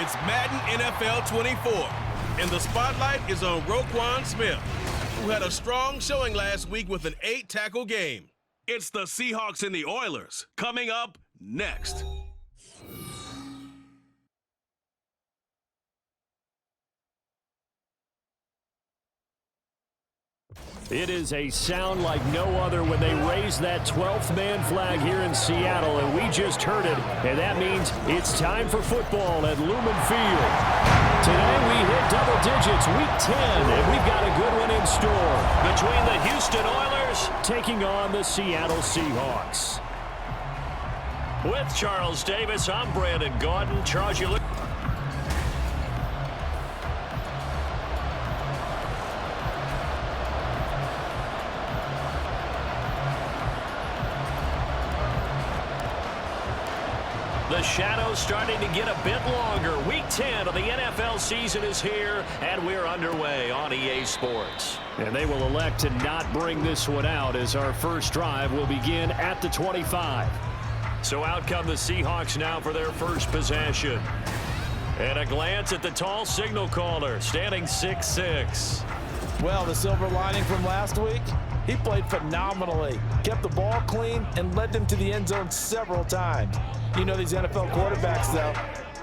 It's Madden NFL 24, and the spotlight is on Roquan Smith, who had a strong showing last week with an 8-tackle game. It's the Seahawks and the Oilers, coming up next. It is a sound like no other when they raise that 12th man flag here in Seattle, and we just heard it, and that means it's time for football at Lumen Field. Today we hit double digits, week 10, and we've got a good one in store between the Houston Oilers taking on the Seattle Seahawks. With Charles Davis, I'm Brandon Gaudin. Charles, you look... The shadows starting to get a bit longer. Week 10 of the NFL season is here, and we're underway on EA Sports. And they will elect to not bring this one out as our first drive will begin at the 25. So out come the Seahawks now for their first possession. And a glance at the tall signal caller, standing 6'6". Well, the silver lining from last week, he played phenomenally, kept the ball clean, and led them to the end zone several times. You know these NFL quarterbacks, though,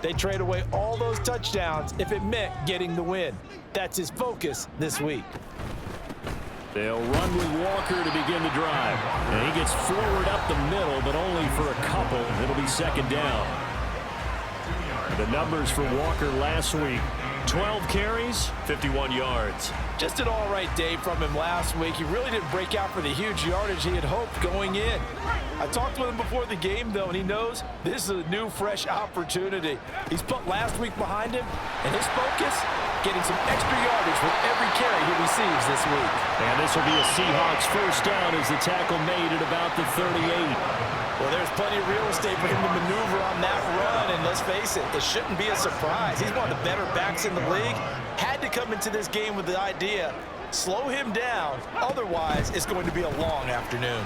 they trade away all those touchdowns if it meant getting the win. That's his focus this week. They'll run with Walker to begin the drive. And he gets forward up the middle, but only for a couple. It'll be second down. The numbers for Walker last week: 12 carries, 51 yards. Just an all-right day from him last week. He really didn't break out for the huge yardage he had hoped going in. I talked with him before the game, though, and he knows this is a new, fresh opportunity. He's put last week behind him, and his focus, getting some extra yardage with every carry he receives this week. And this will be a Seahawks first down as the tackle made at about the 38. Well, there's plenty of real estate for him to maneuver on that run, and let's face it, it shouldn't be a surprise. He's one of the better backs in the league. Had to come into this game with the idea, slow him down, otherwise it's going to be a long afternoon.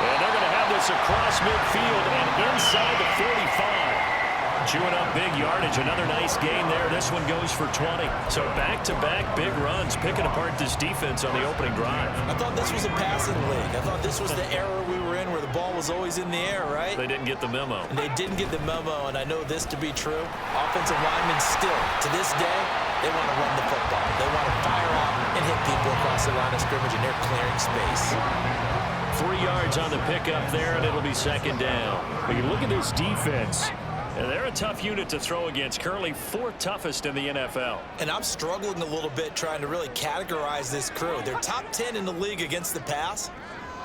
And they're going to have this across midfield and inside the 45. Chewing up big yardage. Another nice gain there. This one goes for 20. So back-to-back big runs, picking apart this defense on the opening drive. I thought this was a passing league. I thought this was the era we were in where the ball was always in the air, right? They didn't get the memo. And they didn't get the memo, and I know this to be true. Offensive linemen still, to this day, they want to run the football. They want to fire out and hit people across the line of scrimmage, and they're clearing space. 3 yards on the pickup there, and it'll be second down. But you look at this defense. They're a tough unit to throw against, currently 4th toughest in the NFL. And I'm struggling a little bit trying to really categorize this crew. They're top 10 in the league against the pass,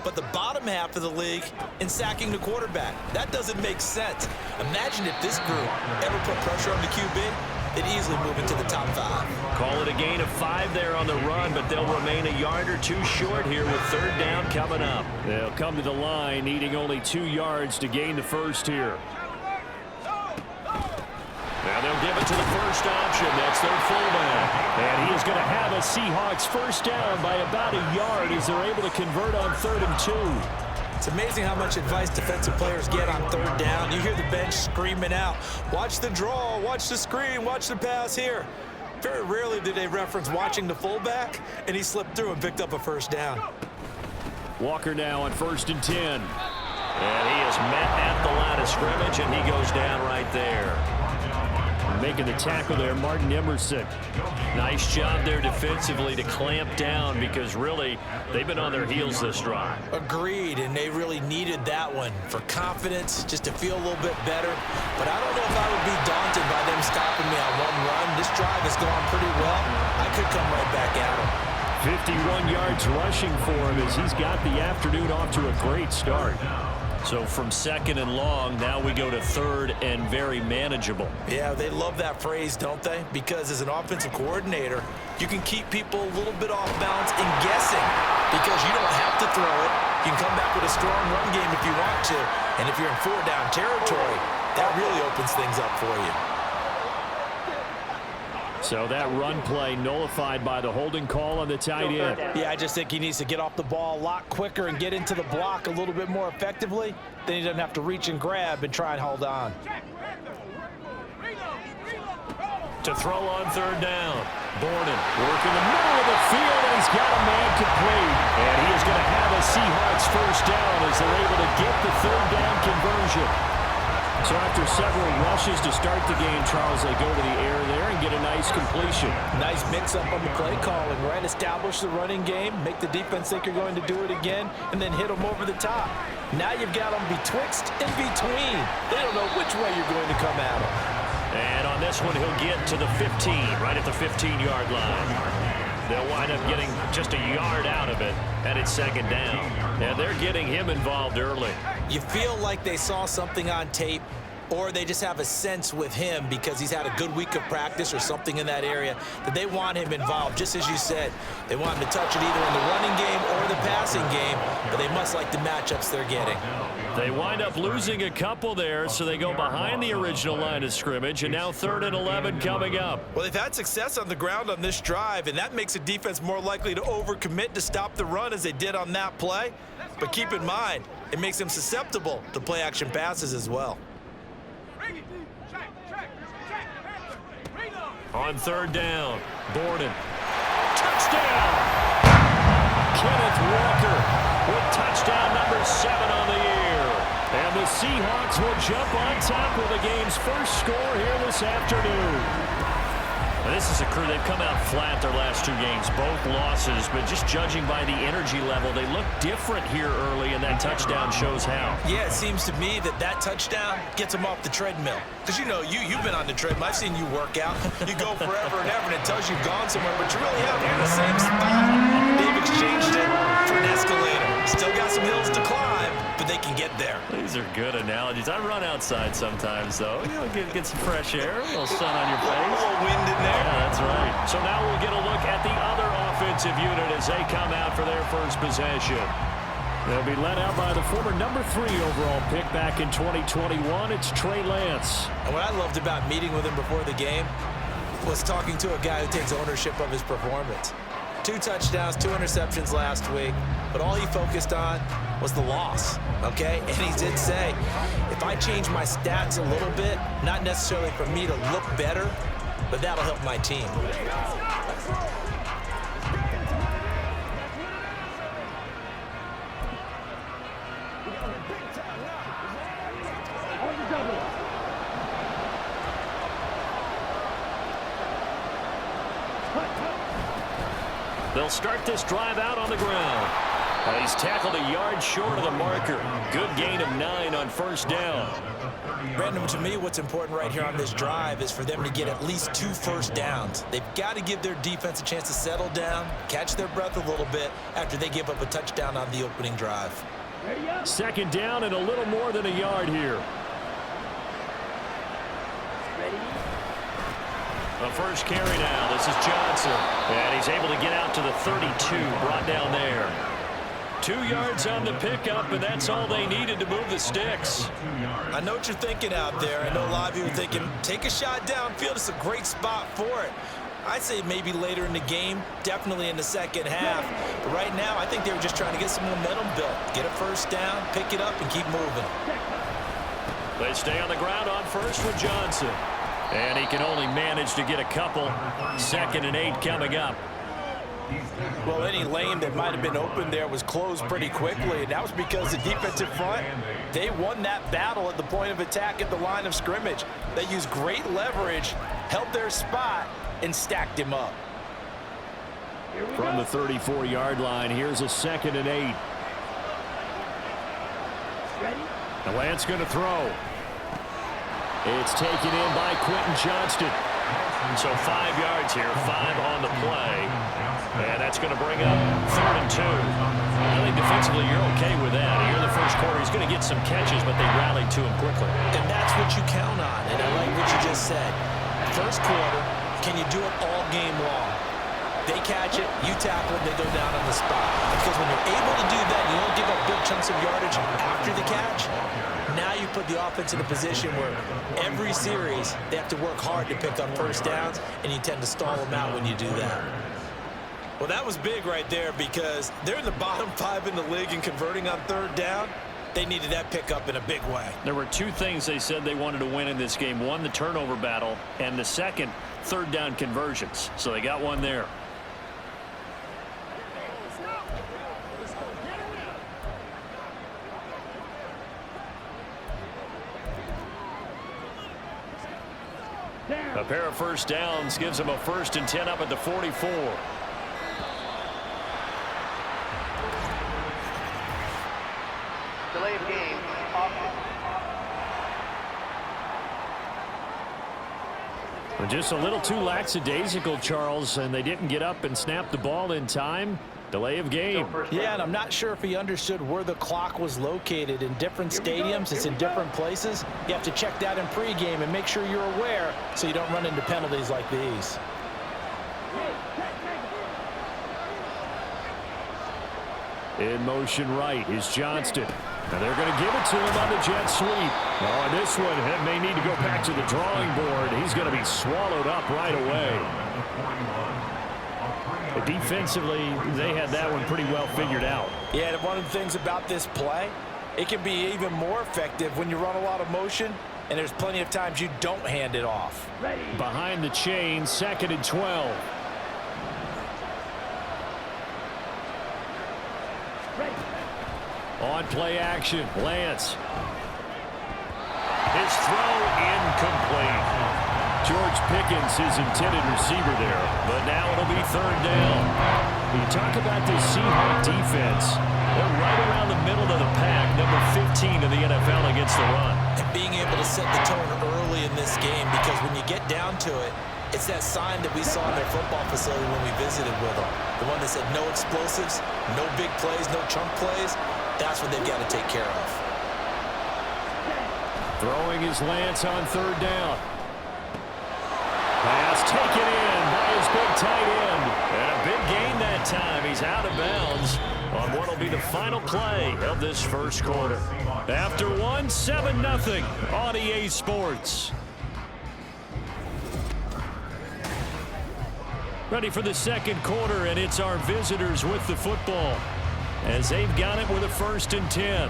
but the bottom half of the league in sacking the quarterback. That doesn't make sense. Imagine if this group ever put pressure on the QB, they'd easily move into the top 5. Call it a gain of 5 there on the run, but they'll remain a yard or 2 short here with third down coming up. They'll come to the line needing only 2 yards to gain the first here. Now they'll give it to the first option. That's their fullback. And he is going to have a Seahawks first down by about a yard as they're able to convert on 3rd and 2. It's amazing how much advice defensive players get on 3rd down. You hear the bench screaming out, watch the draw, watch the screen, watch the pass here. Very rarely do they reference watching the fullback, and he slipped through and picked up a first down. Walker now on 1st and 10. And he is met at the line of scrimmage, and he goes down right there. Making the tackle there, Martin Emerson. Nice job there defensively to clamp down because really they've been on their heels this drive. Agreed, and they really needed that one for confidence, just to feel a little bit better. But I don't know if I would be daunted by them stopping me on one run. This drive has gone pretty well. I could come right back at him. 51 yards rushing for him as he's got the afternoon off to a great start. So from 2nd and long, now we go to 3rd and very manageable. Yeah, they love that phrase, don't they? Because as an offensive coordinator, you can keep people a little bit off balance and guessing because you don't have to throw it. You can come back with a strong run game if you want to. And if you're in 4-down territory, that really opens things up for you. So that run play nullified by the holding call on the tight end. Yeah, I just think he needs to get off the ball a lot quicker and get into the block a little bit more effectively. Then he doesn't have to reach and grab and try and hold on. To throw on third down. Borden working the middle of the field, and he's got a man complete. And he is going to have a Seahawks first down as they're able to get the third down conversion. So after several rushes to start the game, Charles, they go to the air there and get a nice completion. Nice mix-up on the play calling, right? Establish the running game, make the defense think you're going to do it again, and then hit them over the top. Now you've got them betwixt and between. They don't know which way you're going to come at them. And on this one, he'll get to the 15, right at the 15-yard line. They'll wind up getting just a yard out of it, and it's second down. And they're getting him involved early. You feel like they saw something on tape, or they just have a sense with him because he's had a good week of practice or something in that area that they want him involved. Just as you said, they want him to touch it either in the running game or the passing game, but they must like the matchups they're getting. They wind up losing a couple there, so they go behind the original line of scrimmage, and now 3rd and 11 coming up. Well, they've had success on the ground on this drive, and that makes a defense more likely to overcommit to stop the run as they did on that play. But keep in mind, it makes them susceptible to play-action passes as well. On 3rd down, Borden. Touchdown! Kenneth Walker with touchdown number 7 on the year. And the Seahawks will jump on top with the game's first score here this afternoon. Now, this is a crew, they've come out flat their last 2 games, both losses, but just judging by the energy level, they look different here early, and that touchdown shows how. Yeah, it seems to me that touchdown gets them off the treadmill. Because, you know, you've been on the treadmill. I've seen you work out. You go forever and ever, and it tells you've gone somewhere, but you really have. You're in the same spot. They've exchanged it for an escalator. Still got some hills to climb, but they can get there. These are good analogies. I run outside sometimes, though. You know, get some fresh air, a little sun on your face. A little wind in there. Yeah, that's right. So now we'll get a look at the other offensive unit as they come out for their first possession. They'll be led out by the former number 3 overall pick back in 2021. It's Trey Lance. And what I loved about meeting with him before the game was talking to a guy who takes ownership of his performance. 2 touchdowns, 2 interceptions last week, but all he focused on was the loss, okay? And he did say, if I change my stats a little bit, not necessarily for me to look better, but that'll help my team. They'll start this drive out on the ground. He's tackled a yard short of the marker. Good gain of 9 on first down. Brandon, to me, what's important right here on this drive is for them to get at least 2 first downs. They've got to give their defense a chance to settle down, catch their breath a little bit after they give up a touchdown on the opening drive. Second down and a little more than a yard here. The first carry now. This is Johnson. And he's able to get out to the 32, brought down there. 2 yards on the pickup, and that's all they needed to move the sticks. I know what you're thinking out there. I know a lot of you are thinking, take a shot downfield. It's a great spot for it. I'd say maybe later in the game, definitely in the second half. But right now, I think they were just trying to get some momentum built. Get a first down, pick it up, and keep moving. They stay on the ground on first with Johnson. And he can only manage to get a couple. 2nd and 8 coming up. Well, any lane that might have been open there was closed pretty quickly, and that was because the defensive front, they won that battle at the point of attack at the line of scrimmage. They used great leverage, held their spot, and stacked him up. From the 34-yard line, here's a 2nd and 8. The Lance going to throw. It's taken in by Quentin Johnston. So 5 yards here, 5 on the play. And that's going to bring up 3rd and 2. I think defensively you're okay with that. Here in the first quarter, he's going to get some catches, but they rallied to him quickly. And that's what you count on, and I like what you just said. First quarter, can you do it all game long? They catch it, you tackle it, they go down on the spot. Because when you're able to do that, you don't give up big chunks of yardage after the catch. Now you put the offense in a position where every series they have to work hard to pick up first downs, and you tend to stall them out when you do that. Well, that was big right there because they're in the bottom 5 in the league in converting on third down. They needed that pickup in a big way. There were two things they said they wanted to win in this game. One, the turnover battle, and the second, third down conversions. So they got one there. A pair of first downs gives them a 1st and 10 up at the 44. Delay of game. Just a little too lackadaisical, Charles, and they didn't get up and snap the ball in time. Delay of game. Yeah, and I'm not sure if he understood where the clock was located. In different stadiums, it's in different places. You have to check that in pregame and make sure you're aware so you don't run into penalties like these. In motion right is Johnston. And they're going to give it to him on the jet sweep. Oh, and this one may need to go back to the drawing board. He's going to be swallowed up right away. Defensively, they had that one pretty well figured out. Yeah, and one of the things about this play, it can be even more effective when you run a lot of motion, and there's plenty of times you don't hand it off. Behind the chain, 2nd and 12. On play action, Lance. His throw incomplete. George Pickens, his intended receiver there, but now it'll be 3rd down. When you talk about this Seahawks defense, they're right around the middle of the pack, number 15 in the NFL against the run. And being able to set the tone early in this game, because when you get down to it, it's that sign that we saw in their football facility when we visited with them. The one that said no explosives, no big plays, no chunk plays. That's what they've got to take care of. Throwing is Lance on 3rd down. Pass taken in by his big tight end. And a big gain that time. He's out of bounds on what will be the final play of this first quarter. After one, 7-0 on EA Sports. Ready for the second quarter, and it's our visitors with the football as they've got it with a 1st and 10.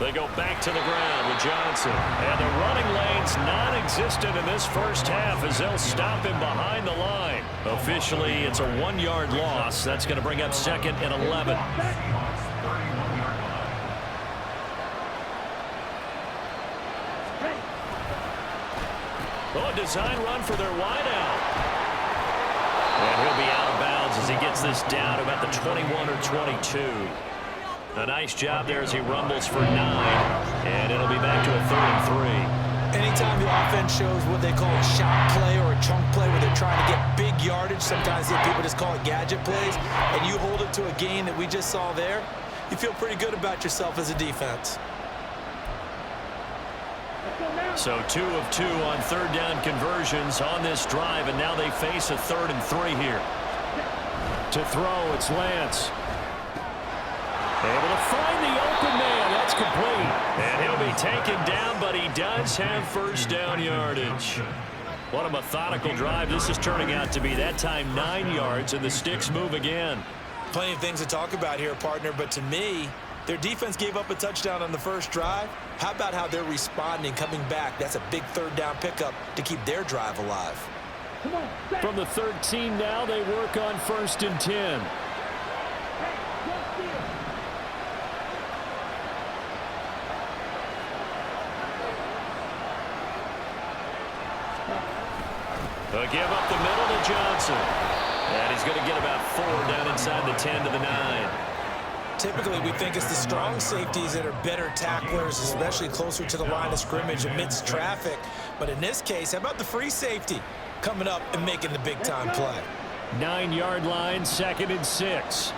They go back to the ground with Johnson. And the running lane's non-existent in this first half as they'll stop him behind the line. Officially, it's a 1-yard loss. That's going to bring up 2nd and 11. Oh, a design run for their wideout. And he'll be out of bounds as he gets this down to about the 21 or 22. A nice job there as he rumbles for 9, and it'll be back to a 3rd and 3. Anytime the offense shows what they call a shot play or a chunk play where they're trying to get big yardage, sometimes people just call it gadget plays, and you hold it to a gain that we just saw there, you feel pretty good about yourself as a defense. So 2 of 2 on 3rd down conversions on this drive, and now they face a 3rd and 3 here. To throw, it's Lance. Able to find the open man. That's complete. And he'll be taken down, but he does have 1st down yardage. What a methodical drive this is turning out to be. That time 9 yards, and the sticks move again. Plenty of things to talk about here, partner, but to me, their defense gave up a touchdown on the first drive. How about how they're responding, coming back? That's a big 3rd down pickup to keep their drive alive. From the 13 now, they work on 1st and 10. They'll give up the middle to Johnson. And he's going to get about 4 down inside the 10 to the 9. Typically, we think it's the strong safeties that are better tacklers, especially closer to the line of scrimmage amidst traffic. But in this case, how about the free safety? coming up and making the big-time play. 9-yard line, 2nd and 6.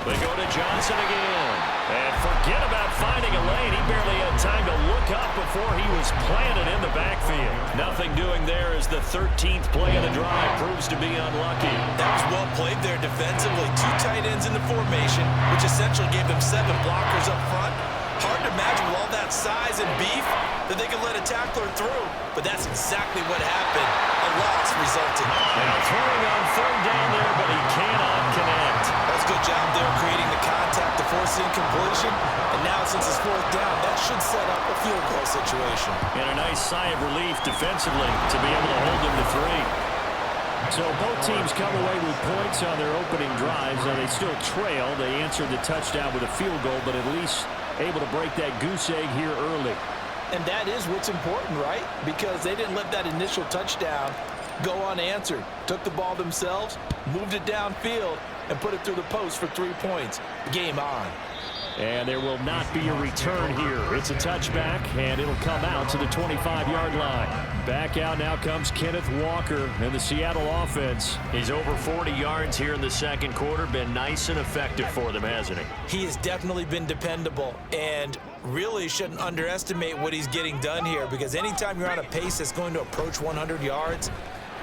They go to Johnson again. And forget about finding a lane. He barely had time to look up before he was planted in the backfield. Nothing doing there as the 13th play of the drive proves to be unlucky. That was well played there defensively. 2 tight ends in the formation, which essentially gave them 7 blockers up front. Hard to imagine with all that size and beef that they could let a tackler through, but that's exactly what happened. A loss resulted. Now throwing on 3rd down there, but he cannot connect. That's a good job there creating the contact to force the incompletion, and now since it's 4th down, that should set up a field goal situation. And a nice sigh of relief defensively to be able to hold them to 3. So both teams come away with points on their opening drives. Now they still trail. They answered the touchdown with a field goal, but at least able to break that goose egg here early. And that is what's important, right? Because they didn't let that initial touchdown go unanswered. Took the ball themselves, moved it downfield, and put it through the post for 3 points. Game on. And there will not be a return here. It's a touchback, and it'll come out to the 25-yard line. Back out now comes Kenneth Walker and the Seattle offense. He's over 40 yards here in the 2nd quarter. Been nice and effective for them, hasn't he? He has definitely been dependable, and really shouldn't underestimate what he's getting done here, because anytime you're on a pace that's going to approach 100 yards,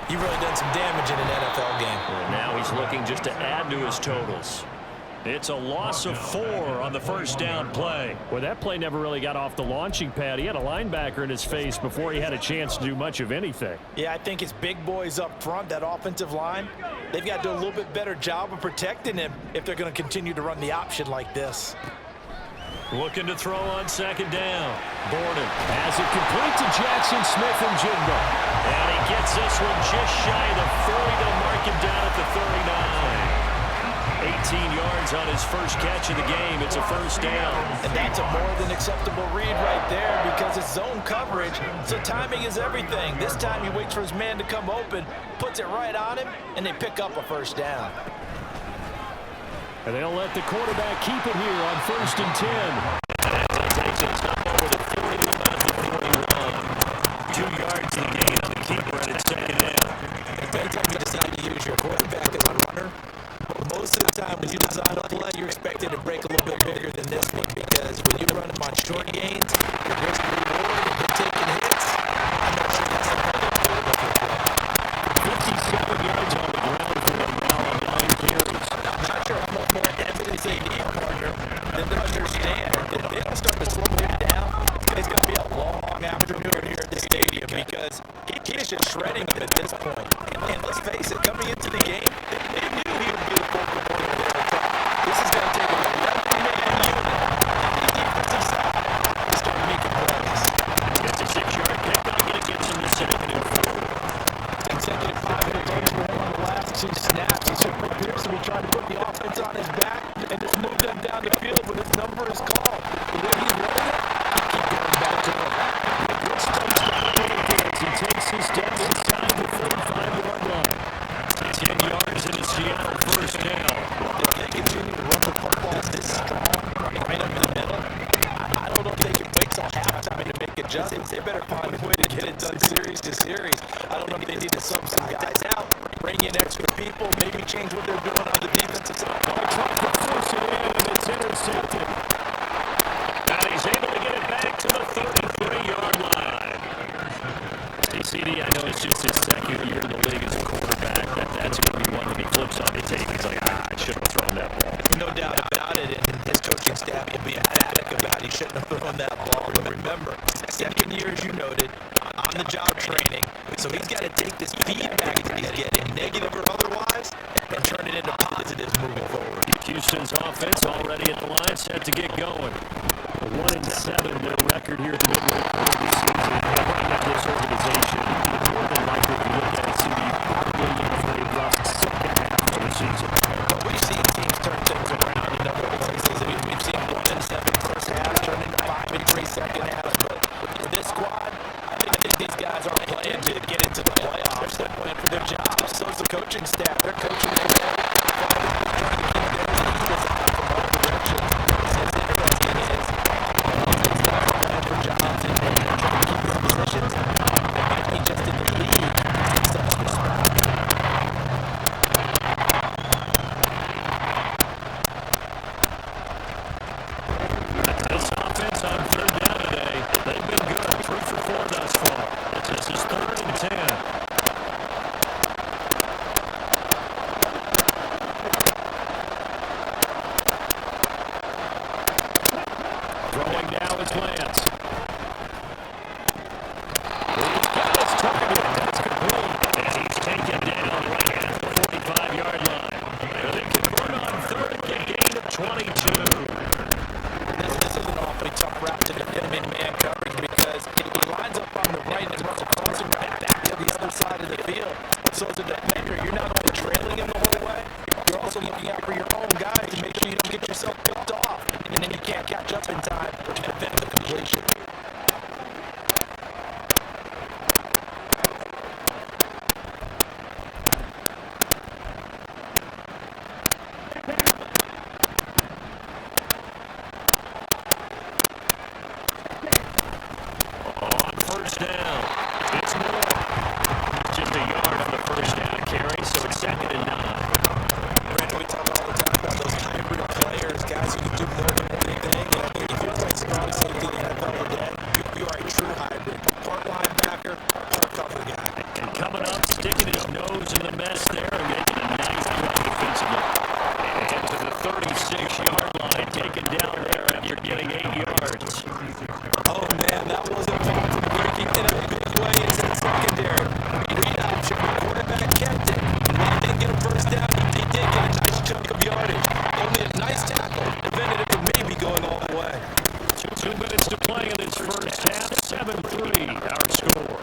you've really done some damage in an NFL game. And now he's looking just to add to his totals. It's a loss of 4 on the 1st down play. Well, that play never really got off the launching pad. He had a linebacker in his face before he had a chance to do much of anything. Yeah, I think it's big boys up front, that offensive line. They've got to do a little bit better job of protecting him if they're going to continue to run the option like this. Looking to throw on 2nd down. Borden has it complete to Jackson Smith-Njigba. And he gets this one just shy of the 40. They'll mark him down at the 39. 18 yards on his first catch of the game. It's a 1st down. And that's a more than acceptable read right there, because it's zone coverage, so timing is everything. This time he waits for his man to come open, puts it right on him, and they pick up a 1st down. And they'll let the quarterback keep it here on 1st and 10. That takes it up over the 40 to about the 41. 2 yards to gain on the keeper, and it's 2nd down. Anytime you decide to use your quarterback as a runner, most of the time when you design a play, you're expected to break a little bit bigger than this one, because when you run them on short gains, your risk reward, you're taking hits. I'm not sure that's the play that you're looking for. 57 yards on the ground for them now on 9 carries. I'm not sure how much more evidence they need, partner, than to understand that if they don't start to slow him down, it's going to be a long afternoon here at the stadium, because he is just shredding them at this point. And let's face it, coming into the game, they knew he would be the focal point of their attack. This is going to take an 11-man unit on the defensive side to start making plays. It's a 6-yard pickup, and it gets him to 2nd and 4. Consecutive 5-minute runs for him on the last 2 snaps. He certainly appears to be trying to put the offense on his back and just move them down the field when his number is called. The way he's running it, keep going back to him. He takes his steps inside the 45-yard line. 10 yards in the Seattle 1st down. If they continue to run the football this strong, right up the middle, I don't know if they can wait till halftime to make adjustments. They better find a way to get it done series to series. I don't know if they need to sub some guys out, bring in extra people, maybe change what they're doing on the defensive side. Trying to force it in, and it's intercepted. Now he's able to get it back to the 33-yard line. CD, I know it's just his 2nd year in the league as a quarterback. That's going to be one when he flips on the tape. He's like, I shouldn't have thrown that ball. No doubt about it, and his coaching staff will be emphatic about he shouldn't have thrown that ball. But remember, 2nd year, as you noted, on-the-job training. So he's got to take this feedback that he's getting, negative or otherwise, and turn it into positives moving forward. Houston's offense already at the line, set to get going. 1-7, their record here at the midway point of the season. Right now, this organization, more than likely to look at it, to be probably for a rough 2nd half of the season. But we've seen teams turn things around in other places. I mean, we've seen 1-7 first half turn into 5-3 second half. But for this squad, I think these guys are playing to get into the playoffs. They're playing for their jobs. So is the coaching staff. They're coaching for them. Trying to keep their teams out from all directions. What's interesting is, offense not playing to defend in man coverage because he lines up on the right and runs across him back to the other side of the field. So as a defender, you're not only trailing him the whole way, you're also looking out for your own guys to make sure you don't get yourself picked off, and then you can't catch up in time to defend the completion. First down. It's more. Just a yard on the first down carry, so it's 2nd and 9. Brandon, we talk all the time about those hybrid players, guys who can do more than one thing. And I think if you're playing strong safety in the NFL today, you are a true hybrid. Part linebacker, part cover guy. And coming up, sticking his nose in the mess there and making a nice play defensively. And to the 36-yard line, taken down there after getting 8 yards. Oh, man, that wasn't far from breaking in a big way into the secondary. Read option, quarterback kept it. And while he didn't get a first down, he did get a nice chunk of yardage. Only a nice tackle prevented it from maybe going all the way. 2 minutes to play in this first half. 7-3, our score.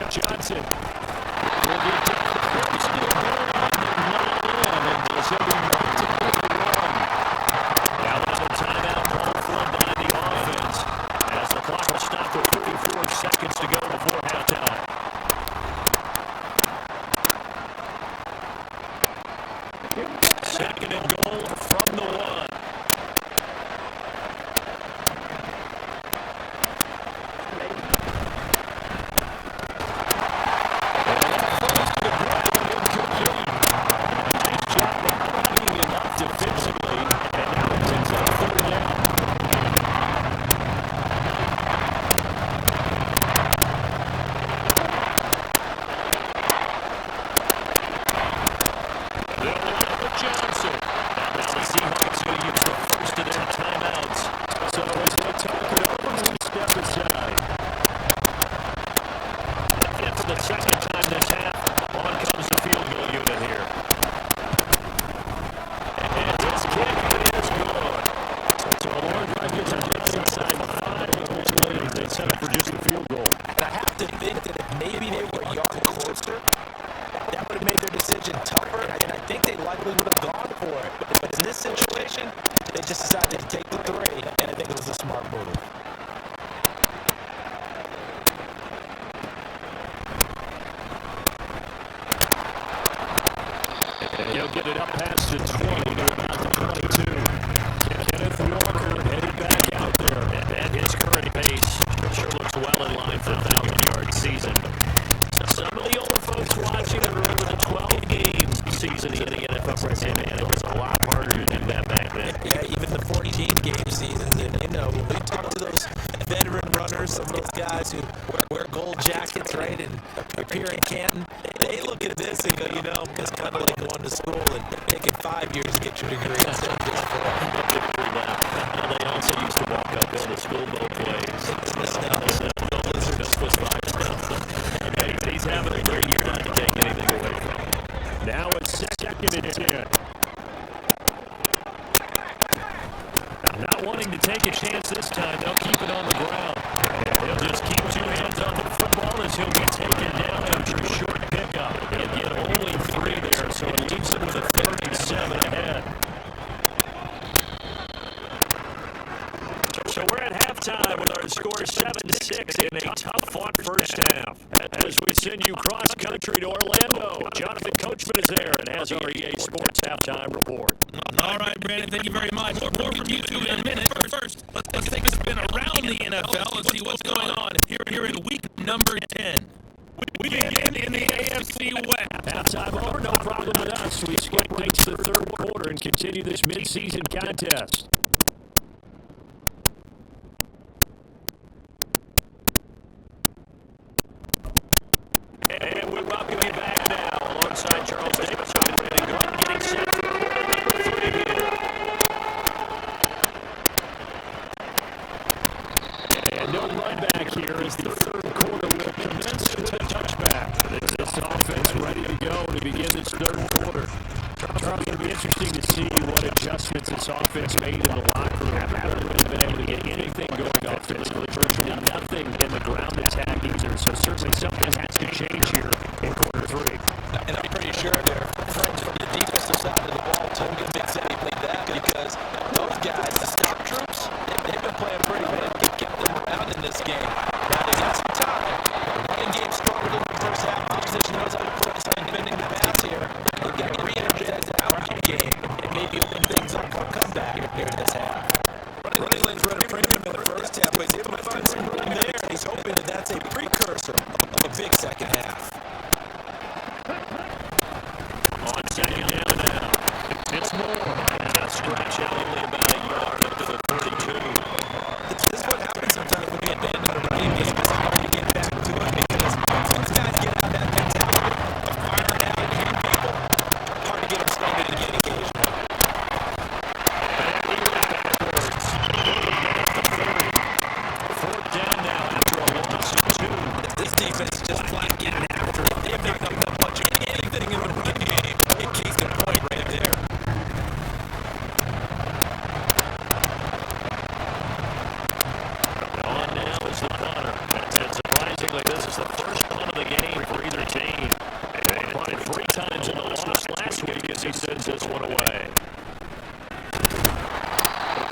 Johnson will get down. Still going on. And there's a run. Now another timeout call from by the offense as the clock will stop with 44 seconds to go before halftime. Second and goal from the 1. the second time this half. On comes the field goal unit here. And this kick is good. So a long drive gets them just inside 5 goals later. They set up for just a field goal. And I have to think that if maybe they were a yard closer, that would have made their decision tougher, and I think they likely would have gone for it. But in this situation, they just decided to take the 3, and I think it was a smart move. And he'll get it up past the 20 to about the 22. Kenneth Walker headed back out there at his current pace. Sure looks well in line for a 1,000-yard season. Some of the older folks watching remember the 12-game season in the NFL. Man, it was a lot harder to do that back then. Yeah, even the 14-game seasons. And, when we talk to those veteran runners, some of those guys who wear gold jackets, right, and appear in Canton, they look at this and go, it's kind of like going to school and taking 5 years to get your degree instead of just 4. They also used to walk up on the school boat plays. He's having a great year, not to take anything away from him. Now it's 2nd and 10. Not wanting to take a chance this time, they'll keep it on the ground. He'll just keep 2 hands on the football as he'll be taken down after a short pickup. He'll get only 3 there, so it leaves him with a 37 ahead. So we're at halftime with our score 7-6 in a tough-fought first half. As we send you cross-country to Orlando, Jonathan Coachman is there and has our EA Sports halftime report. All right, Brandon, thank you very much. More from you two in a minute. First, let's take a spin around the NFL and see what's going on here in week number 10. We begin in the AFC West. Halftime over, no problem with us. We skip right to the third quarter and continue this mid-season contest. And we welcome you back now alongside Charles Davis. I'm Brandon Gordon getting set for quarter number 3 here. And no run back here as the third quarter will commence with a touchback. This offense ready to go to begin this third quarter. Charles, it'll be interesting to see what adjustments this offense made in the locker room. Haven't really been able to get anything going offensively. Virtually nothing in the ground attack either. So certainly something has to change here in quarter 3. And I'm pretty sure they're friends from the defensive side of the ball, too. Good big Sammy played that because those guys, the stock troops, they've been playing pretty good. Kept them around in this game. Now they got some time. The running game struggled in the first half. Opposition knows how to put us on defending the pass here. They've got to re-energize the out game and maybe open things up for a comeback here in this half. Running lanes run a premium in the first half, but he's able to find some room there. He's hoping that that's a precursor of a big second half. On second down now, it's more. And a stretch out only about a yard up to the 32. This is what happens sometimes when we abandon the running game. It's hard to get back to it because once guys get out that mentality of firing out and hitting people, hard to get them started again occasionally. Fourth down now after a loss of 2. This defense is just flat getting after it. They've not done much of anything in the run game. It keeps the point right there. On now is the punter. And surprisingly, this is the first punt of the game for either team. They punted 3 times in the loss last week as he sends this one away.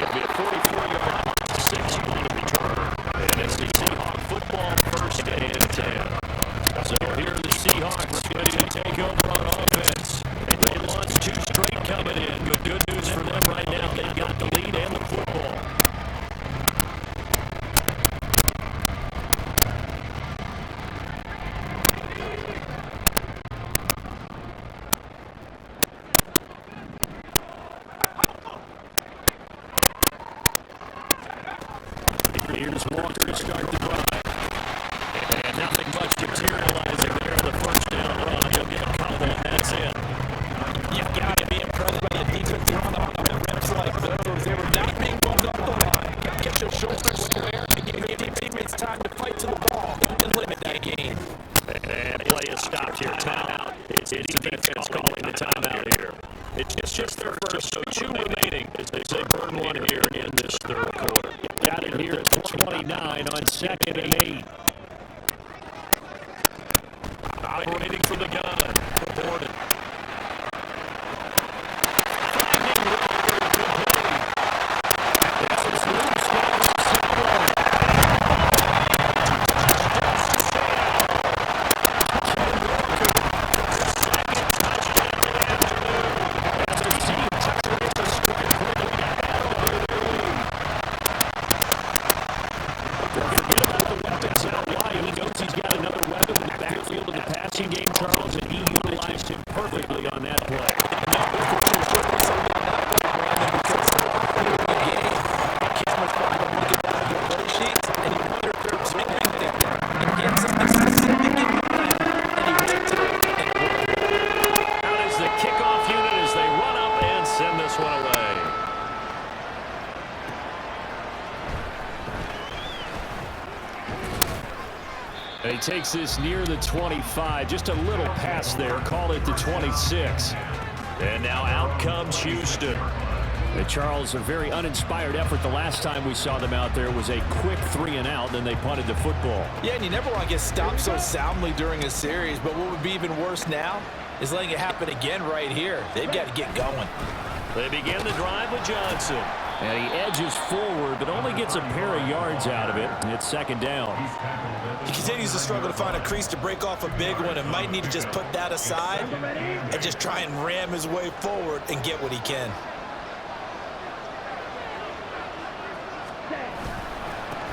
It'll be a 44-yard, 6-yard return. And it's the Seahawk football first and 10. So here are the Seahawks ready to take over on offense. They lost 2 straight coming in. But good news for them right now. They've got the lead and the football. Here's Walker to start the drive. And nothing much materializing there in the first down run. You'll get a couple, and that's it. You've got to be impressed by the defense on reps like those. They were not being moved up the line. Get your shoulders square and give your teammates time to fight to the ball and limit that game. And It's just their first, so 2 remaining as they burn one here in this third quarter. Got it here at 29 on 2nd and 8. Operating from the gun. Reported. He takes this near the 25, just a little pass there, call it the 26. And now out comes Houston. And Charles, a very uninspired effort. The last time we saw them out there was a quick 3 and out, then they punted the football. Yeah, and you never want to get stopped so soundly during a series, but what would be even worse now is letting it happen again right here. They've got to get going. They begin the drive with Johnson. And he edges forward, but only gets a pair of yards out of it. And it's 2nd down. He continues to struggle to find a crease to break off a big one and might need to just put that aside and just try and ram his way forward and get what he can.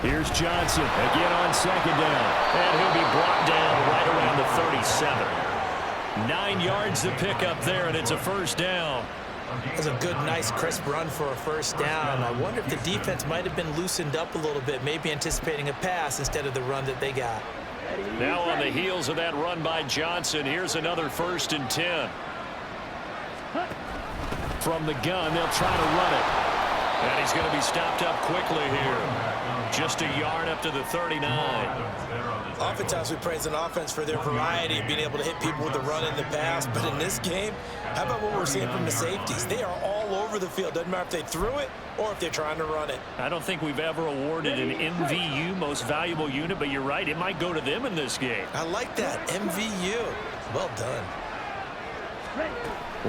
Here's Johnson again on 2nd down. And he'll be brought down right around the 37. 9 yards to pick up there, and it's a 1st down. That's a good, nice, crisp run for a 1st down. I wonder if the defense might have been loosened up a little bit, maybe anticipating a pass instead of the run that they got. Now on the heels of that run by Johnson, here's another 1st and 10. From the gun, they'll try to run it. And he's going to be stopped up quickly here. Just a yard up to the 39. Oftentimes we praise an offense for their variety of being able to hit people with the run and the pass, but in this game, how about what we're seeing from the safeties? They are all over the field. Doesn't matter if they threw it or if they're trying to run it. I don't think we've ever awarded an MVU, most valuable unit, but you're right, it might go to them in this game. I like that, MVU. Well done.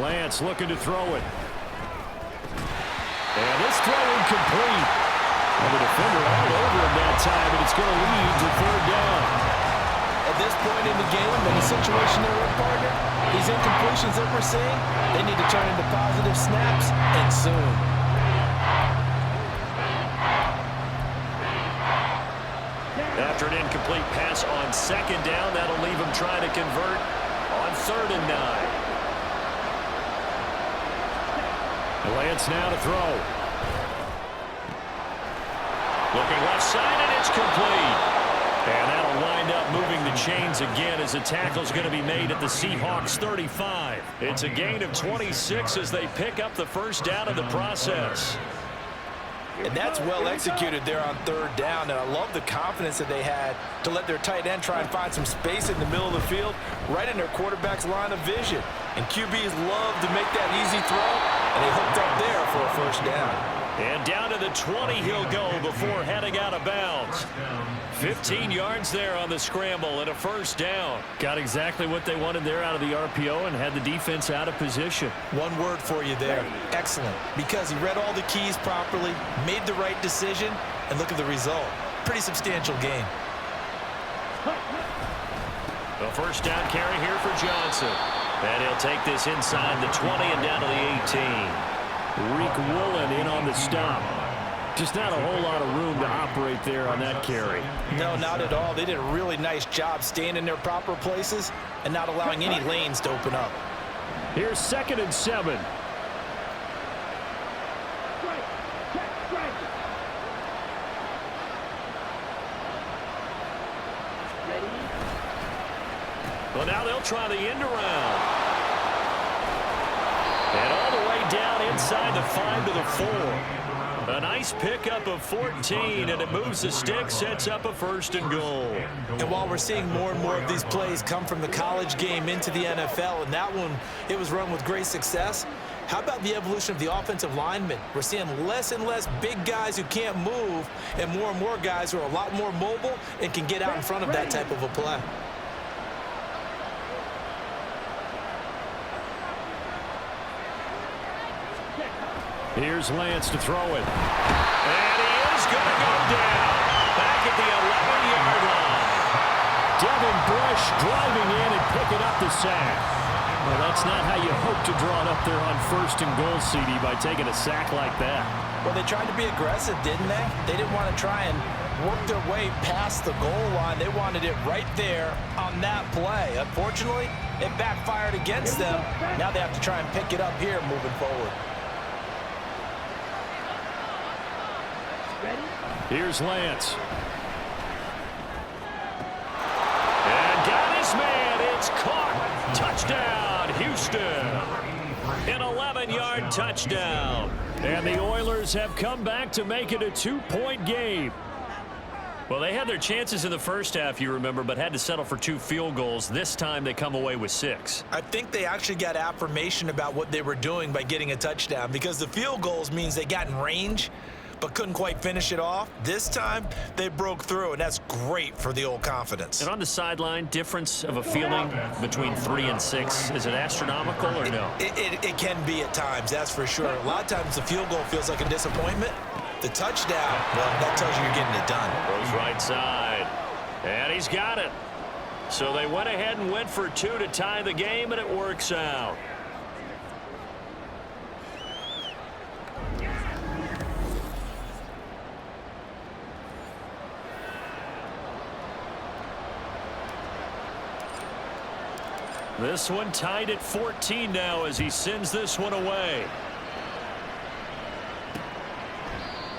Lance looking to throw it. And this throw incomplete. And the defender all over him that time, and it's going to lead to 3rd down. At this point in the game, in the situation they're in, partner, these incompletions that we're seeing, they need to turn into positive snaps, and soon. After an incomplete pass on 2nd down, that'll leave him trying to convert on 3rd and 9. Lance now to throw. Looking left side, and it's complete. And that'll wind up moving the chains again as the tackle's going to be made at the Seahawks 35. It's a gain of 26 as they pick up the 1st down in the process. And that's well executed there on 3rd down, and I love the confidence that they had to let their tight end try and find some space in the middle of the field, right in their quarterback's line of vision. And QBs love to make that easy throw, and they hooked up there for a 1st down. And down to the 20 he'll go before heading out of bounds. 15 yards there on the scramble and a 1st down. Got exactly what they wanted there out of the RPO and had the defense out of position. One word for you there, excellent, because he read all the keys properly, made the right decision, and look at the result. Pretty substantial gain. A 1st down carry here for Johnson. And he'll take this inside the 20 and down to the 18. Reek Woolen in on the stop. Just not a whole lot of room to operate there on that carry. No, not at all. They did a really nice job staying in their proper places and not allowing any lanes to open up. Here's 2nd and 7. Well, now they'll try the end around. And all the way down inside the 5 to the 4. A nice pickup of 14, and it moves the stick, sets up a 1st and goal. And while we're seeing more and more of these plays come from the college game into the NFL, and that one, it was run with great success, How about the evolution of the offensive linemen? We're seeing less and less big guys who can't move and more guys who are a lot more mobile and can get out in front of that type of a play. Here's Lance to throw it. And he is going to go down. Back at the 11-yard line. Devin Bush driving in and picking up the sack. Well, that's not how you hope to draw it up there on 1st and goal, CD, by taking a sack like that. Well, they tried to be aggressive, didn't they? They didn't want to try and work their way past the goal line. They wanted it right there on that play. Unfortunately, it backfired against them. Now they have to try and pick it up here moving forward. Here's Lance. And got his man. It's caught. Touchdown, Houston. An 11-yard touchdown. And the Oilers have come back to make it a 2-point game. Well, they had their chances in the first half, you remember, but had to settle for 2 field goals. This time they come away with 6. I think they actually got affirmation about what they were doing by getting a touchdown, because the field goals means they got in range but couldn't quite finish it off. This time, they broke through, and that's great for the old confidence. And on the sideline, difference of a feeling between 3 and 6, is it astronomical or no? It can be at times, that's for sure. A lot of times the field goal feels like a disappointment. The touchdown, well, that tells you you're getting it done. Goes right side, and he's got it. So they went ahead and went for 2 to tie the game, and it works out. This one tied at 14 now as he sends this one away.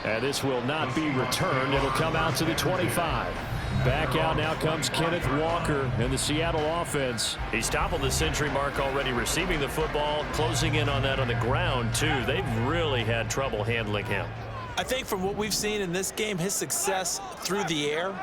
And this will not be returned. It'll come out to the 25. Back out now comes Kenneth Walker in the Seattle offense. He's toppled the century mark already receiving the football, closing in on that on the ground too. They've really had trouble handling him. I think from what we've seen in this game, his success through the air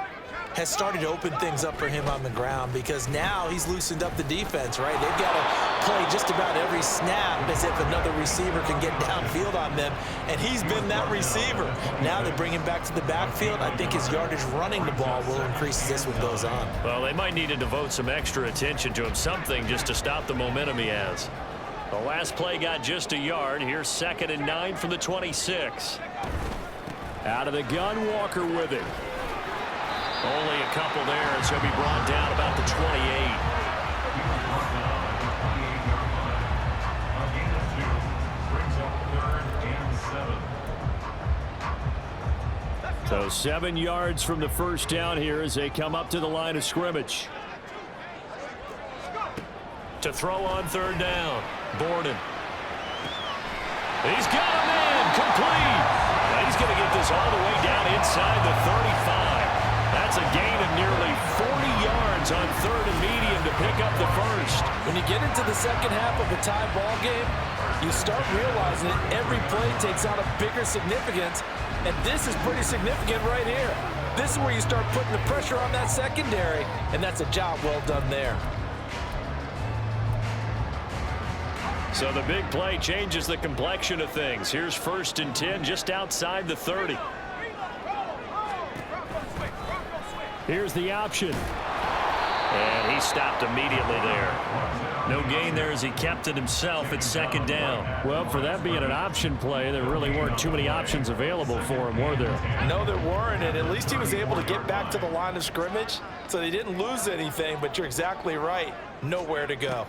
has started to open things up for him on the ground, because now he's loosened up the defense, right? They've got to play just about every snap as if another receiver can get downfield on them, and he's been that receiver. Now they bring him back to the backfield. I think his yardage running the ball will increase as this one goes on. Well, they might need to devote some extra attention to him, something just to stop the momentum he has. The last play got just a yard. Here's 2nd and 9 from the 26. Out of the gun, Walker with it. Only a couple there as he'll be brought down about the 28. So 7 yards from the first down here as they come up to the line of scrimmage. To throw on 3rd down, Borden. He's got a man, complete. Now he's going to get this all the way down inside the 35. That's a gain of nearly 40 yards on 3rd and medium to pick up the first. When you get into the second half of a tie ball game, you start realizing that every play takes on a bigger significance, and this is pretty significant right here. This is where you start putting the pressure on that secondary, and that's a job well done there. So the big play changes the complexion of things. Here's 1st and 10 just outside the 30. Here's the option. And he stopped immediately there. No gain there as he kept it himself at 2nd down. Well, for that being an option play, there really weren't too many options available for him, were there? No, there weren't, and at least he was able to get back to the line of scrimmage, so they didn't lose anything, but you're exactly right. Nowhere to go.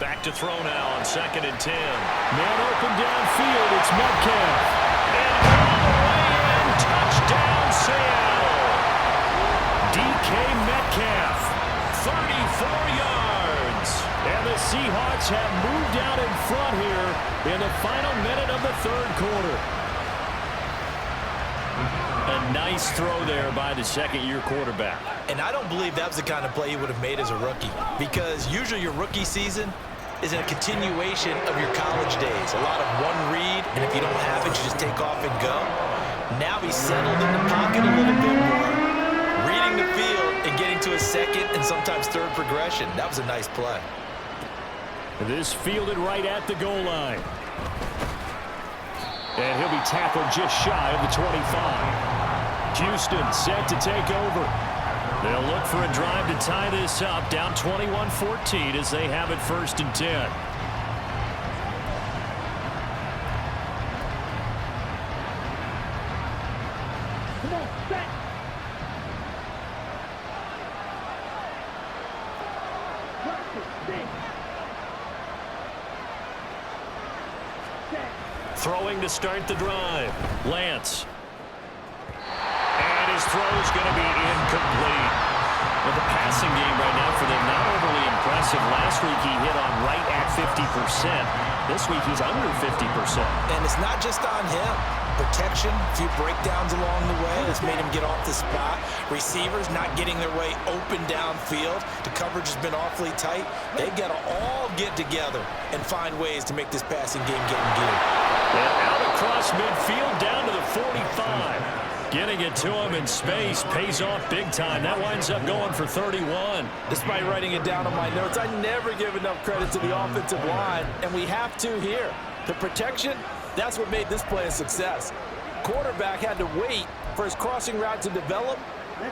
Back to throw now on 2nd and 10. Man open downfield, it's Metcalf. And all the way in, touchdown Seattle. DK Metcalf, 34 yards. And the Seahawks have moved out in front here in the final minute of the 3rd quarter. A nice throw there by the 2nd-year quarterback. And I don't believe that was the kind of play he would have made as a rookie, because usually your rookie season is a continuation of your college days. A lot of one read, and if you don't have it, you just take off and go. Now he's settled in the pocket a little bit more, reading the field and getting to a 2nd and sometimes 3rd progression. That was a nice play. This fielded right at the goal line. And he'll be tackled just shy of the 25. Houston set to take over. They'll look for a drive to tie this up, down 21-14 as they have it 1st and 10. Throwing to start the drive. Lance. And his throw is going to be incomplete. Well, the passing game right now for them not overly impressive. Last week he hit on right at 50%. This week he's under 50%. And it's not just on him. Protection, a few breakdowns along the way that's made him get off the spot. Receivers not getting their way open downfield. The coverage has been awfully tight. They've got to all get together and find ways to make this passing game get in gear. And out across midfield down to the 45. Getting it to him in space pays off big time. That winds up going for 31. Despite writing it down on my notes, I never give enough credit to the offensive line, and we have to here. The protection, that's what made this play a success. Quarterback had to wait for his crossing route to develop,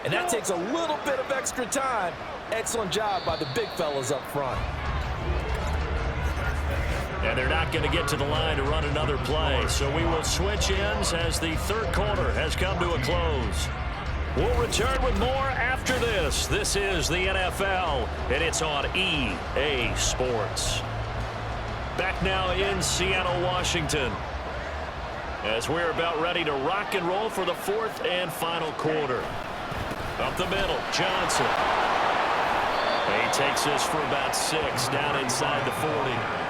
and that takes a little bit of extra time. Excellent job by the big fellas up front. And they're not going to get to the line to run another play, so we will switch ends as the 3rd quarter has come to a close. We'll return with more after this. This is the NFL, and it's on EA Sports. Back now in Seattle, Washington, as we're about ready to rock and roll for the 4th and final quarter. Up the middle, Johnson. He takes this for about 6 down inside the 40.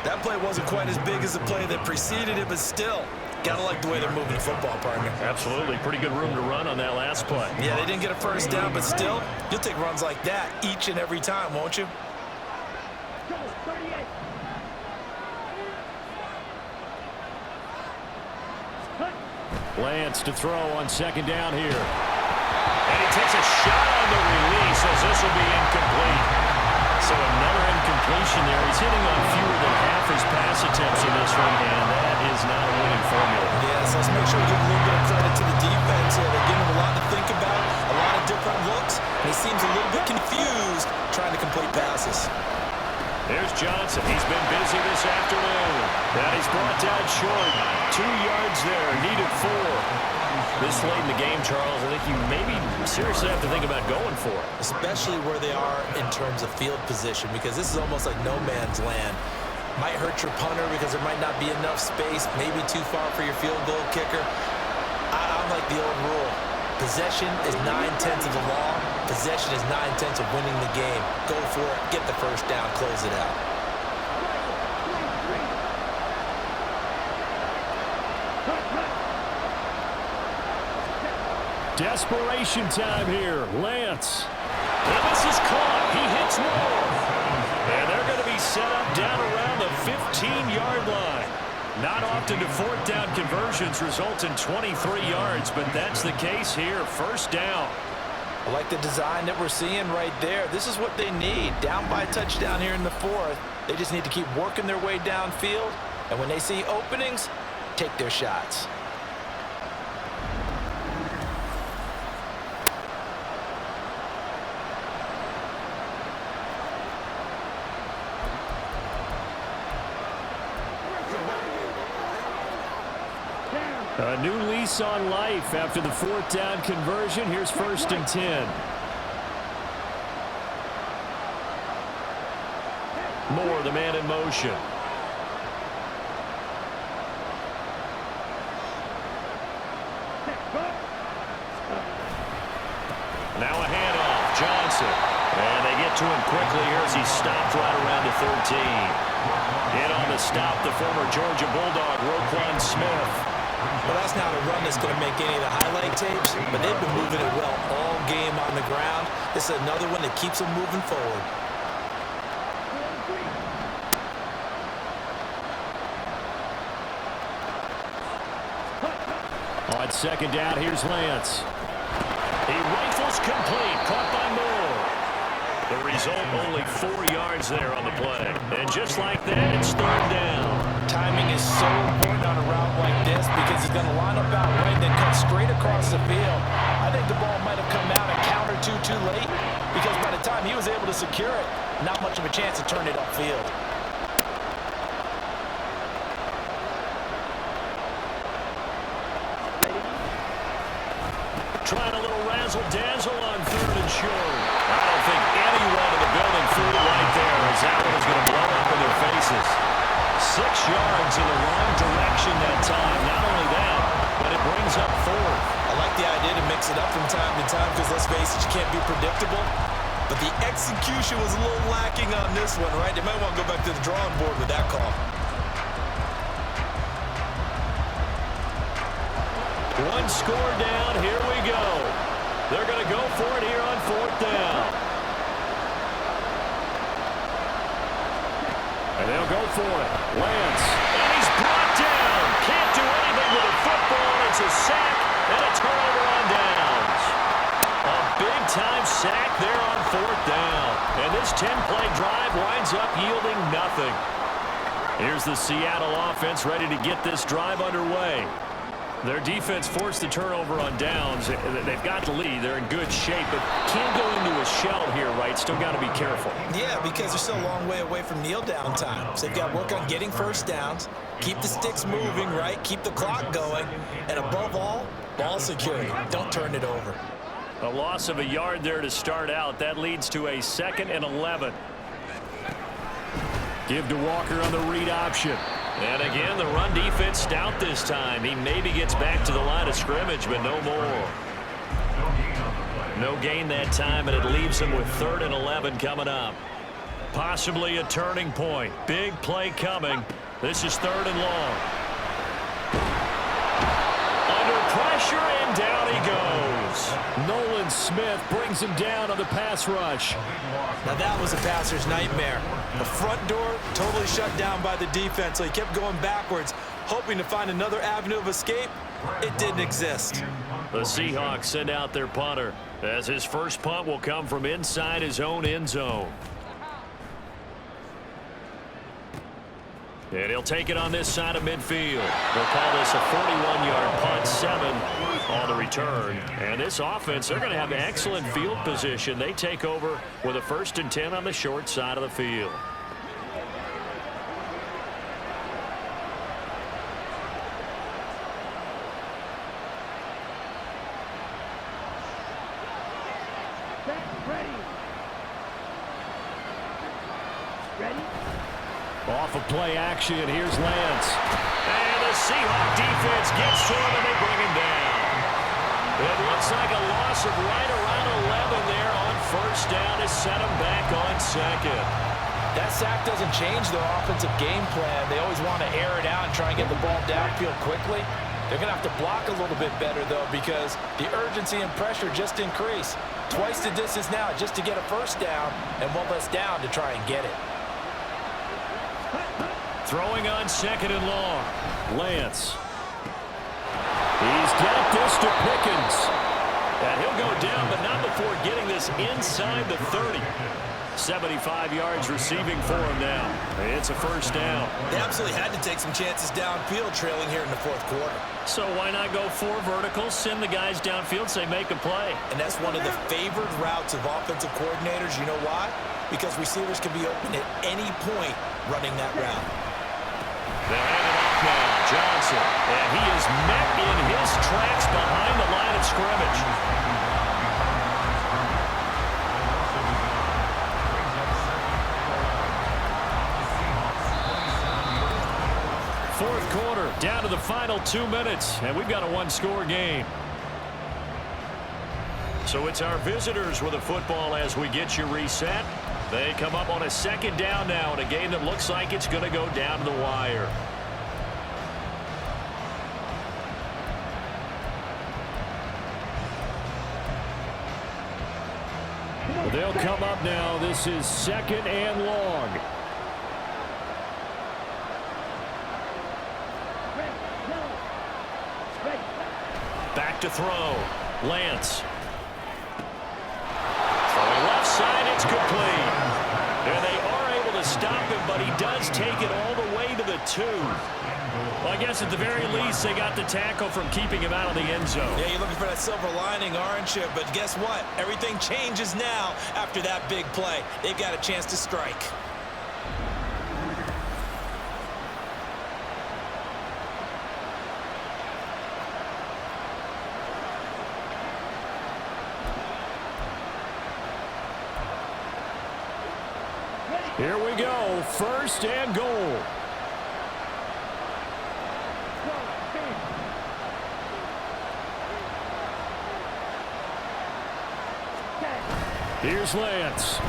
That play wasn't quite as big as the play that preceded it, but still, gotta like the way they're moving the football, partner. Absolutely. Pretty good room to run on that last play. Yeah, they didn't get a first down, but still, you'll take runs like that each and every time, won't you? Lance to throw on 2nd down here. And he takes a shot on the release as this will be incomplete. So another incompletion there. He's hitting on fewer than half his pass attempts in this one, and that is not a winning formula. Yes, let's make sure we give a little bit of credit to the defense here. They're giving him a lot to think about, a lot of different looks, and he seems a little bit confused trying to complete passes. There's Johnson. He's been busy this afternoon. And he's brought down short. 2 yards there. Needed 4. This late in the game, Charles, I think you maybe seriously have to think about going for it. Especially where they are in terms of field position, because this is almost like no man's land. Might hurt your punter because there might not be enough space, maybe too far for your field goal kicker. I'm like the old rule. Possession is 9/10 of the law. Possession is 9/10 of winning the game. Go for it. Get the first down. Close it out. Desperation time here. Lance. And this is caught. He hits more. And they're going to be set up down around the 15-yard line. Not often do 4th down conversions result in 23 yards, but that's the case here. First down. I like the design that we're seeing right there. This is what they need. Down by a touchdown here in the 4th. They just need to keep working their way downfield. And when they see openings, take their shots. A new lease on life after the 4th down conversion. Here's 1st and 10. Moore, the man in motion. Now a handoff. Johnson. And they get to him quickly here as he stopped right around the 13. In on the stop, the former Georgia Bulldog, Roquan Smith. Well, that's not a run that's going to make any of the highlight tapes, but they've been moving it well all game on the ground. This is another one that keeps them moving forward. On 2nd down, here's Lance. He rifles complete, caught by Moore. The result, only 4 yards there on the play. And just like that, it's third down. Timing is so important on a route like this because he's going to line up out right and then cut straight across the field. I think the ball might have come out and countered too late because by the time he was able to secure it, not much of a chance to turn it upfield. Trying a little razzle-dazzle on third and short. I don't think anyone in the building threw it right there as that one was going to blow up in their faces. 6 yards in the wrong direction that time. Not only that, but it brings up fourth. I like the idea to mix it up from time to time because, let's face it, you can't be predictable. But the execution was a little lacking on this one, right? They might want to go back to the drawing board with that call. One score down, here we go. They're going to go for it here on fourth down. And they'll go for it. Lance, and he's brought down. Can't do anything with the football. It's a sack and a turnover on downs. A big-time sack there on fourth down. And this 10-play drive winds up yielding nothing. Here's the Seattle offense ready to get this drive underway. Their defense forced the turnover on downs. They've got the lead. They're in good shape, but can't go into a shell here, right? Still got to be careful. Yeah, because they're still a long way away from kneel down time. So they've got to work on getting first downs, keep the sticks moving, right? Keep the clock going, and above all, ball security. Don't turn it over. A loss of a yard there to start out. That leads to a 2nd and 11. Give to Walker on the read option. And again, the run defense stout this time. He maybe gets back to the line of scrimmage, but no more. No gain that time, and it leaves him with 3rd and 11 coming up. Possibly a turning point. Big play coming. This is 3rd and long. Under pressure, and down he goes. Nolan Smith brings him down on the pass rush. Now that was a passer's nightmare. The front door totally shut down by the defense, so he kept going backwards, hoping to find another avenue of escape. It didn't exist. The Seahawks send out their punter, as his first punt will come from inside his own end zone. And he'll take it on this side of midfield. They'll call this a 41-yard punt, 7 on the return. And this offense, they're going to have excellent field position. They take over with a 1st and 10 on the short side of the field. Off of play action, here's Lance. And the Seahawk defense gets to him, and they bring him down. It looks like a loss of right around 11 there on 1st down to set him back on 2nd. That sack doesn't change their offensive game plan. They always want to air it out and try and get the ball downfield quickly. They're going to have to block a little bit better, though, because the urgency and pressure just increase. Twice the distance now just to get a 1st down, and 1 less down to try and get it. Throwing on 2nd and long. Lance. He's got this to Pickens. And he'll go down, but not before getting this inside the 30. 75 yards receiving for him now. It's a 1st down. They absolutely had to take some chances downfield trailing here in the 4th quarter. So why not go 4 verticals, send the guys downfield, say make a play. And that's one of the favored routes of offensive coordinators. You know why? Because receivers can be open at any point running that route. They'll hand it off now. Johnson. And he is met in his tracks behind the line of scrimmage. Fourth quarter, down to the final 2 minutes, and we've got a 1-score game. So it's our visitors with the football as we get you reset. They come up on a 2nd down now in a game that looks like it's going to go down to the wire. They'll come up now. This is 2nd and long. Back to throw. Lance. Throwing left side. It's complete. And they are able to stop him, but he does take it all the way to the 2. Well, I guess at the very least, they got the tackle from keeping him out of the end zone. Yeah, you're looking for that silver lining, aren't you? But guess what? Everything changes now after that big play. They've got a chance to strike. Here we go, 1st and goal. Here's Lance.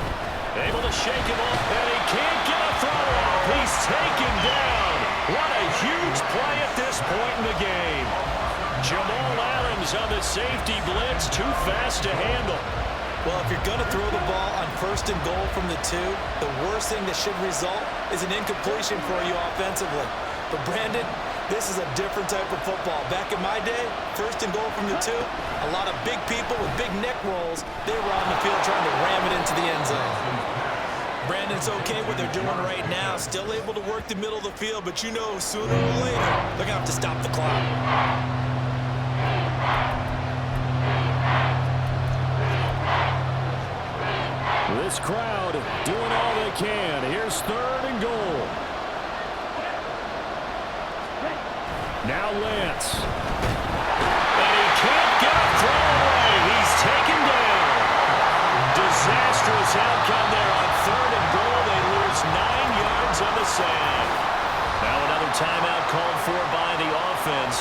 Able to shake him off, and he can't get a throw off. He's taken down. What a huge play at this point in the game. Jamal Adams on the safety blitz, too fast to handle. Well, if you're going to throw the ball on 1st and goal from the 2, the worst thing that should result is an incompletion for you offensively. But Brandon, this is a different type of football. Back in my day, 1st and goal from the 2, a lot of big people with big neck rolls, they were on the field trying to ram it into the end zone. Brandon's okay what they're doing right now, still able to work the middle of the field, but you know sooner or later, they're going to have to stop the clock. This crowd doing all they can. Here's 3rd and goal. Now Lance. And he can't get a throw away. He's taken down. Disastrous outcome there on 3rd and goal. They lose 9 yards on the sack. Now another timeout called for by the offense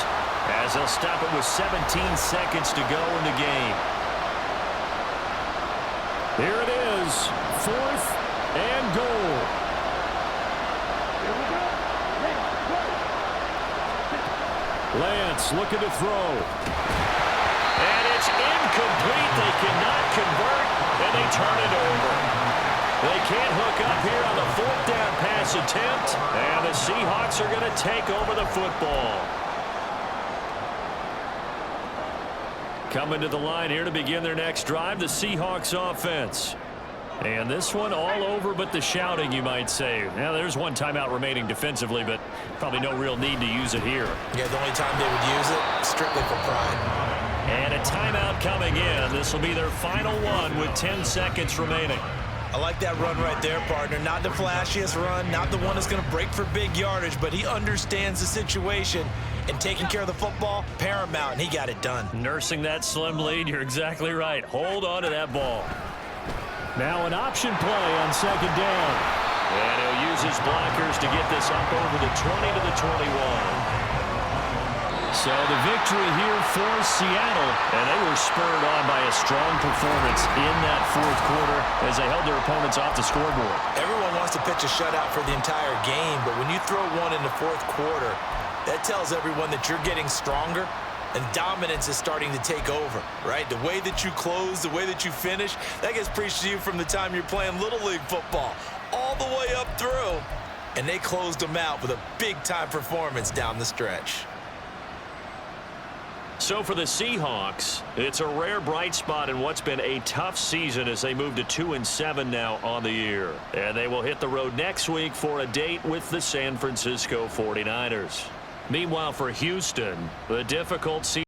as they'll stop it with 17 seconds to go in the game. Here it is, 4th and goal. Lance looking to throw. And it's incomplete. They cannot convert, and they turn it over. They can't hook up here on the 4th down pass attempt, and the Seahawks are going to take over the football. Coming to the line here to begin their next drive, the Seahawks offense. And this one all over but the shouting, you might say. Now, there's one timeout remaining defensively, but probably no real need to use it here. Yeah, the only time they would use it, strictly for pride. And a timeout coming in. This will be their final one with 10 seconds remaining. I like that run right there, partner. Not the flashiest run, not the one that's going to break for big yardage, but he understands the situation, and taking care of the football, paramount, and he got it done. Nursing that slim lead, you're exactly right. Hold on to that ball. Now an option play on 2nd down. And he'll use his blockers to get this up over the 20 to the 21. So the victory here for Seattle, and they were spurred on by a strong performance in that 4th quarter as they held their opponents off the scoreboard. Everyone wants to pitch a shutout for the entire game, but when you throw one in the 4th quarter, that tells everyone that you're getting stronger and dominance is starting to take over, right? The way that you close, the way that you finish, that gets preached to you from the time you're playing Little League football all the way up through, and they closed them out with a big-time performance down the stretch. So for the Seahawks, it's a rare bright spot in what's been a tough season as they move to 2-7 now on the year. And they will hit the road next week for a date with the San Francisco 49ers. Meanwhile, for Houston, the difficult season